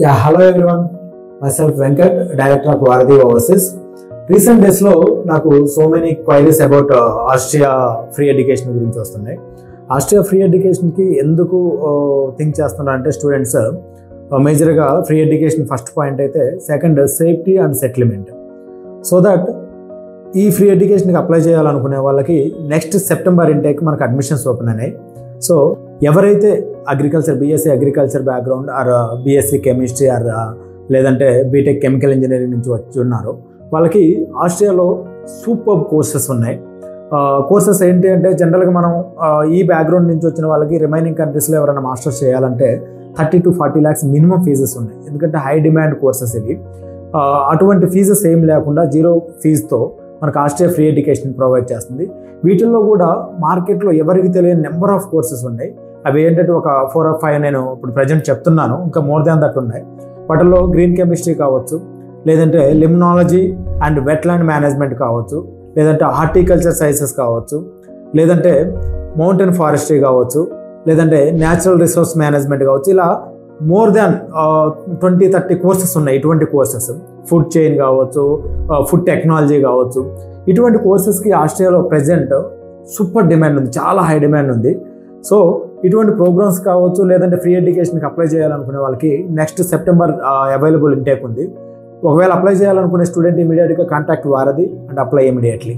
Yeah, hello everyone. Myself Venkat, Director of Varadhi Overseas. Recent days లో నాకు so many queries about Austria free education గురించి వస్తున్నాయి. Austria free ఎడ్యుకేషన్కి ఎందుకు think చేస్తున్నారంటే స్టూడెంట్స్ మేజర్గా ఫ్రీ ఎడ్యుకేషన్ ఫస్ట్ పాయింట్ అయితే, second safety and settlement. So that ఈ ఫ్రీ ఎడ్యుకేషన్కి అప్లై చేయాలనుకునే వాళ్ళకి నెక్స్ట్ సెప్టెంబర్ ఇంటేక్ మనకు అడ్మిషన్స్ ఓపెన్ అయినాయి. సో ఎవరైతే agriculture BSc agriculture background or BSc chemistry or లేదంటే బీటెక్ కెమికల్ ఇంజనీరింగ్ నుంచి వచ్చి ఉన్నారో వాళ్ళకి ఆస్ట్రియాలో సూపర్ కోర్సెస్ ఉన్నాయి. కోర్సెస్ ఏంటి అంటే జనరల్గా మనం ఈ బ్యాక్గ్రౌండ్ నుంచి వచ్చిన వాళ్ళకి రిమైనింగ్ కంట్రీస్లో ఎవరైనా మాస్టర్స్ చేయాలంటే 30 to 40 lakhs మినిమం ఫీజెస్ ఉన్నాయి. ఎందుకంటే హై డిమాండ్ కోర్సెస్ ఇవి. అటువంటి ఫీజెస్ ఏం లేకుండా జీరో ఫీజుతో మనకు ఆస్ట్రియా ఫ్రీ ఎడ్యుకేషన్ ప్రొవైడ్ చేస్తుంది. వీటిల్లో కూడా మార్కెట్లో ఎవరికి తెలియని నెంబర్ ఆఫ్ కోర్సెస్ ఉన్నాయి. అవి ఏంటంటే ఒక 4 or 5 నేను ఇప్పుడు ప్రజెంట్ చెప్తున్నాను, ఇంకా మోర్ దాన్ దట్ ఉన్నాయి. వాటిల్లో గ్రీన్ కెమిస్ట్రీ కావచ్చు, లేదంటే లిమ్నాలజీ అండ్ వెట్లాండ్ మేనేజ్మెంట్ కావచ్చు, లేదంటే హార్టికల్చర్ సైన్సెస్ కావచ్చు, లేదంటే మౌంటైన్ ఫారెస్ట్రీ కావచ్చు, లేదంటే న్యాచురల్ రిసోర్స్ మేనేజ్మెంట్ కావచ్చు. ఇలా మోర్ దాన్ 20-30 కోర్సెస్ ఉన్నాయి. ఇటువంటి కోర్సెస్ ఫుడ్ చైన్ కావచ్చు, ఫుడ్ టెక్నాలజీ కావచ్చు. ఇటువంటి కోర్సెస్కి ఆస్ట్రియాలో ప్రజెంట్ సూపర్ డిమాండ్ ఉంది, చాలా హై డిమాండ్ ఉంది. సో ఇటువంటి ప్రోగ్రామ్స్ కావచ్చు, లేదంటే ఫ్రీ ఎడ్యుకేషన్కి అప్లై చేయాలనుకునే వాళ్ళకి నెక్స్ట్ సెప్టెంబర్ అవైలబుల్ ఇంటేక్ ఉంది. ఒకవేళ అప్లై చేయాలనుకునే స్టూడెంట్ ఇమీడియట్గా కాంటాక్ట్ వారధి అండ్ అప్లై ఇమీడియట్లీ.